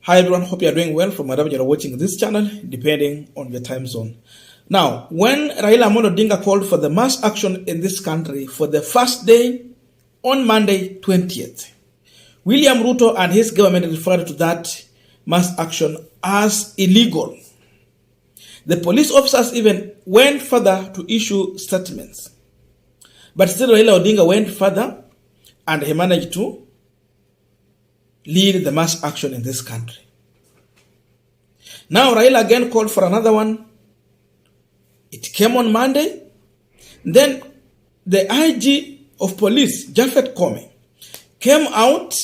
Hi everyone, hope you are doing well from wherever you are watching this channel, depending on your time zone. Now, when Raila Amolo Odinga called for the mass action in this country for the first day on Monday 20th, William Ruto and his government referred to that mass action as illegal. The police officers even went further to issue statements. But still Raila Odinga went further and he managed to lead the mass action in this country. Now Raila again called for another one. It came on Monday. Then the IG of police, Japhet Koome, came out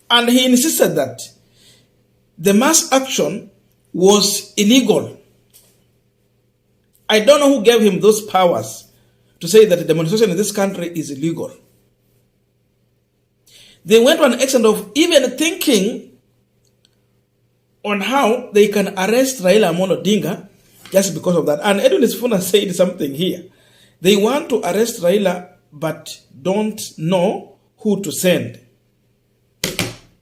and he insisted that the mass action was illegal. I don't know who gave him those powers to say that the demonstration in this country is illegal. They went to an extent of even thinking on how they can arrest Raila Amolo Odinga just because of that. And Edwin Sifuna said something here. They want to arrest Raila but don't know who to send.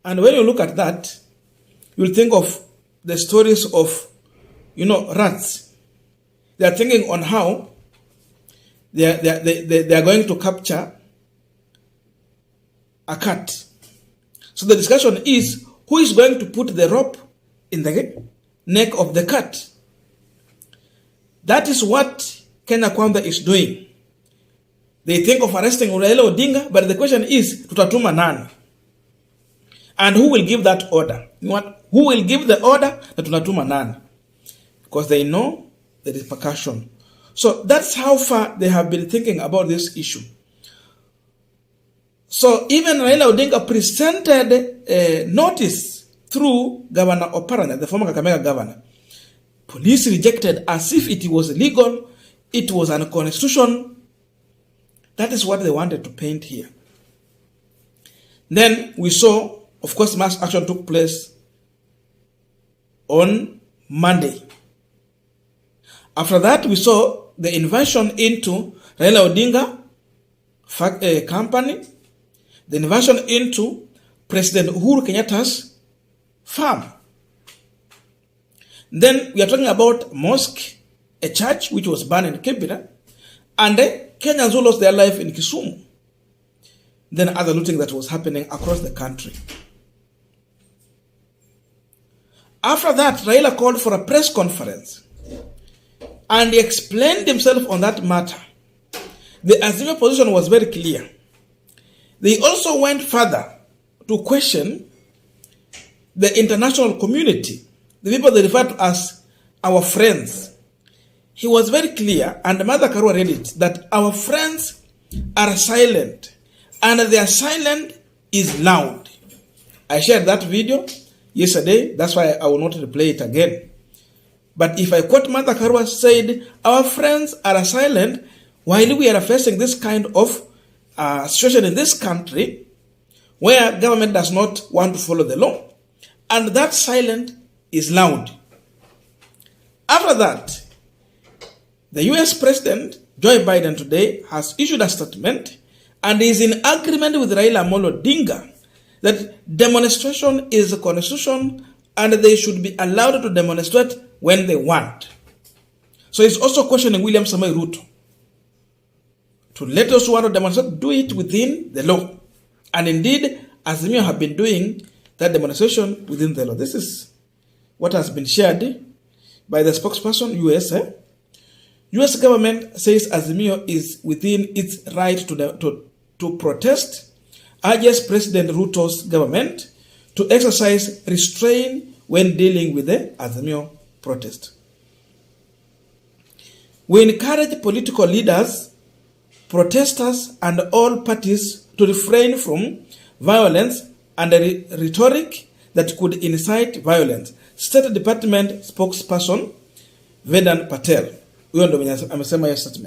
And when you look at that, you'll think of the stories of, rats. They are thinking on how they are going to capture a cat. So the discussion is, who is going to put the rope in the neck of the cat? That is what Kenya Kwanza is doing. They think of arresting Raila Odinga, but the question is, tutatuma nani? And who will give that order? Who will give the order that tunatuma nani? Because they know the repercussion. So that's how far they have been thinking about this issue. So even Raila Odinga presented a notice through Governor Oparanya, the former Kakamega governor. Police rejected as if it was illegal, it was unconstitutional. That is what they wanted to paint here. Then we saw, of course, mass action took place on Monday. After that, we saw the invasion into Raila Odinga company, the invasion into President Uhuru Kenyatta's farm. Then we are talking about mosque, a church which was burned in Kibera, and Kenyans who lost their life in Kisumu. Then other looting that was happening across the country. After that, Raila called for a press conference and he explained himself on that matter. The Azimio position was very clear. They also went further to question the international community, the people they refer to as our friends. He was very clear, and Mother Karua read it, that our friends are silent, and their silence is loud. I shared that video yesterday, that's why I will not replay it again. But if I quote Mother Karua said, our friends are silent while we are facing this kind of situation in this country where government does not want to follow the law. And that silence is loud. After that, the US President, Joe Biden today, has issued a statement and is in agreement with Raila Amolo Odinga that demonstration is a constitution and they should be allowed to demonstrate when they want. So he's also questioning William Samoei Ruto to let us who want to demonstrate do it within the law. And indeed, Azimio have been doing that demonstration within the law. This is what has been shared by the spokesperson, US. US government says Azimio is within its right to protest, urges President Ruto's government to exercise restraint when dealing with the Azimio protest. We encourage political leaders, protesters, and all parties to refrain from violence and rhetoric that could incite violence. State Department spokesperson Vedan Patel.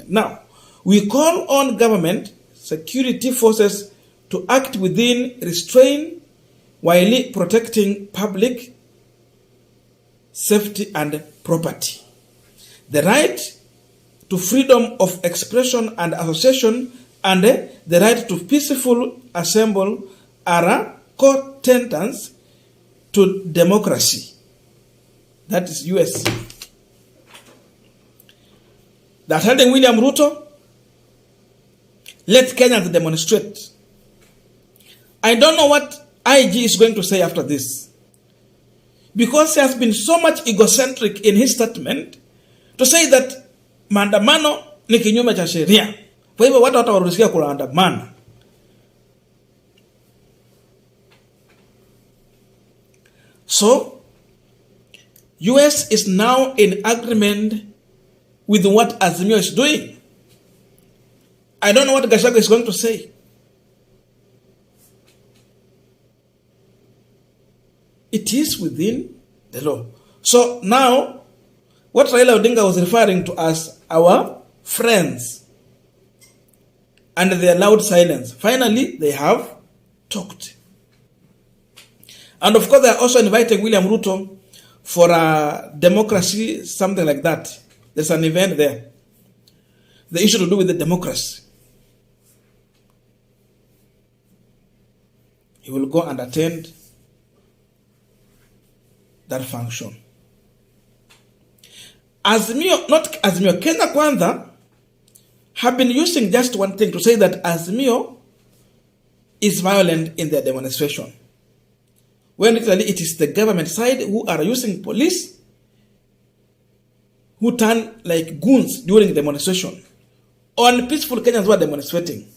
Now, we call on government security forces to act within restraint while protecting public safety and property. The right to freedom of expression and association and the right to peaceful assembly are co-tenants to democracy. That is US. They're telling William Ruto, let Kenyans demonstrate. I don't know what IG is going to say after this, because he has been so much egocentric in his statement to say that maandamano ni kinyume cha sheria. Kwa hivyo watu watawaruhusiwa kuandamana. So, US is now in agreement with what Azimio is doing. I don't know what Gachagua is going to say. It is within the law. So now, what Raila Odinga was referring to as our friends, and they allowed silence. Finally, they have talked. And of course, they are also inviting William Ruto for a democracy, something like that. There's an event there. The issue to do with the democracy. He will go and attend that function. Azimio, not Azimio, Kenya Kwanza have been using just one thing to say that Azimio is violent in their demonstration, when literally it is the government side who are using police who turn like goons during demonstration on peaceful Kenyans who are demonstrating.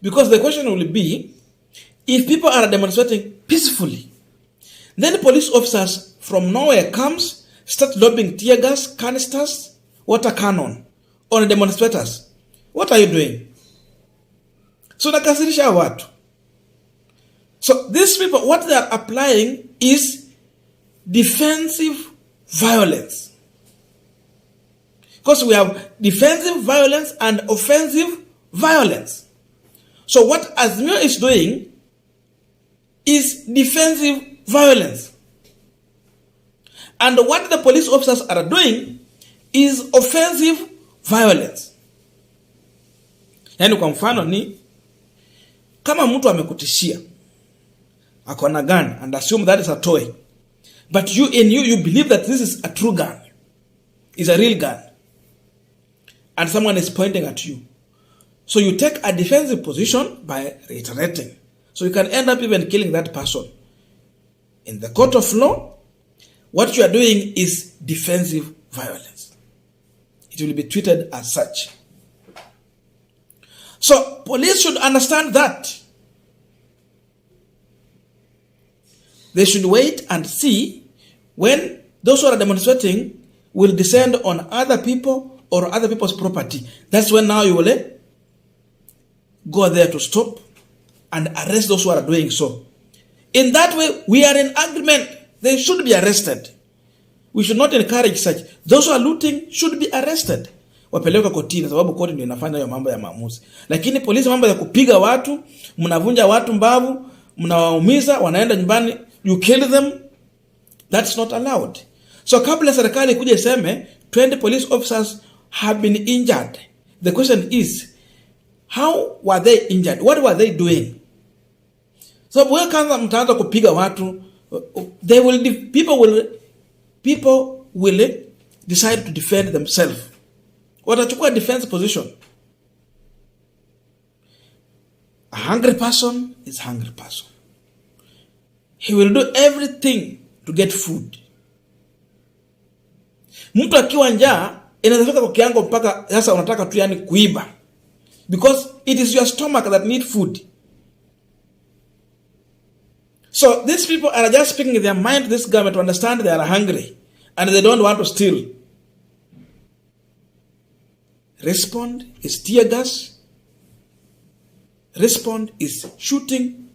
Because the question will be, if people are demonstrating peacefully, then police officers from nowhere comes, start lobbing tear gas, canisters, water cannon on demonstrators. What are you doing? So nakasirisha watu. So these people, what they are applying is defensive violence. Because we have defensive violence and offensive violence. So what Azimio is doing is defensive violence. And what the police officers are doing is offensive violence. Yani kwa mfano ni, kama mtu amekutishia, akona gun, and assume that is a toy, but you believe that this is a true gun, is a real gun, and someone is pointing at you. So you take a defensive position by reiterating. So you can end up even killing that person. In the court of law, what you are doing is defensive violence. It will be treated as such. So police should understand that. They should wait and see when those who are demonstrating will descend on other people or other people's property. That's when now you will go there to stop and arrest those who are doing so. In that way, we are in agreement. They should be arrested. We should not encourage such. Those who are looting should be arrested. Wapelekwa kotini, sababu koti ndio inafanya hiyo mambo ya maamuzi. Lakini polisi mambo ya kupiga watu, mnavunja watu mbavu, mnawaumiza, wanaenda nyumbani, you kill them, that's not allowed. So kabla serikali kuja iseme 20 police officers have been injured, the question is, how were they injured? What were they doing? So wewe kwanza mtaanza kupiga watu, people will decide to defend themselves. Watachukua defense position. A hungry person is a hungry person. He will do everything to get food. Mtu akiwa njaa inaweza kwa kiwango mpaka sasa unataka tu yani kuiba, because it is your stomach that need food. So these people are just speaking in their mind to this government to understand they are hungry and they don't want to steal. Respond is tear gas. Respond is shooting.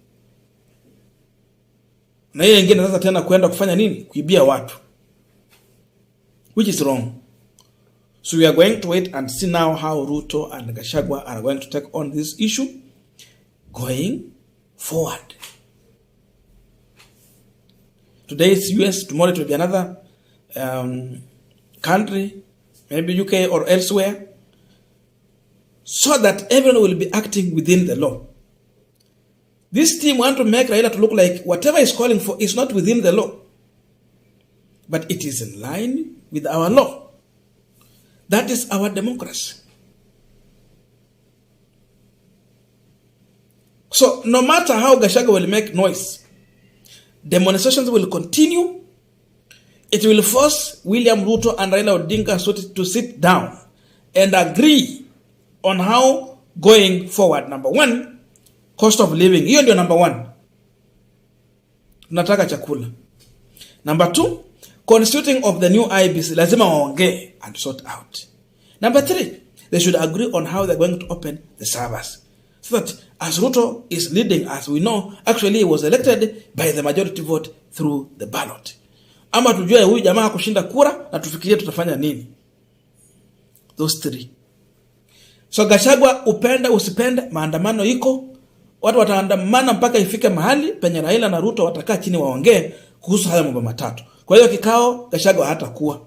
Na hiyo ingine sasa tena kwenda kufanya nini? Kuibia watu. Which is wrong. So we are going to wait and see now how Ruto and Gachagua are going to take on this issue going forward. Today is US, tomorrow it will be another country, maybe UK or elsewhere, so that everyone will be acting within the law. This team want to make Raila to look like whatever he's calling for is not within the law, but it is in line with our law. That is our democracy. So no matter how Gachagua will make noise, demonstrations will continue. It will force William Ruto and Raila Odinga to sit down and agree on how going forward. Number one, cost of living. Hiyo ndio number one. Tunataka chakula. Number two, constituting of the new IBC. Lazima waongee and sort out. Number three, they should agree on how they're going to open the servers. So that as Ruto is leading, as we know, actually he was elected by the majority vote through the ballot. Ama tujue huyu jamaa kushinda kura na tufikirie tutafanya nini. Those three. So Gachagua, upende usipende, maandamano iko. Watu wataandamana mpaka ifike mahali penye Raila na Ruto watakaa chini waongee kuhusu haya mambo matatu. Kwa hiyo kikao Gachagua hatakuwa.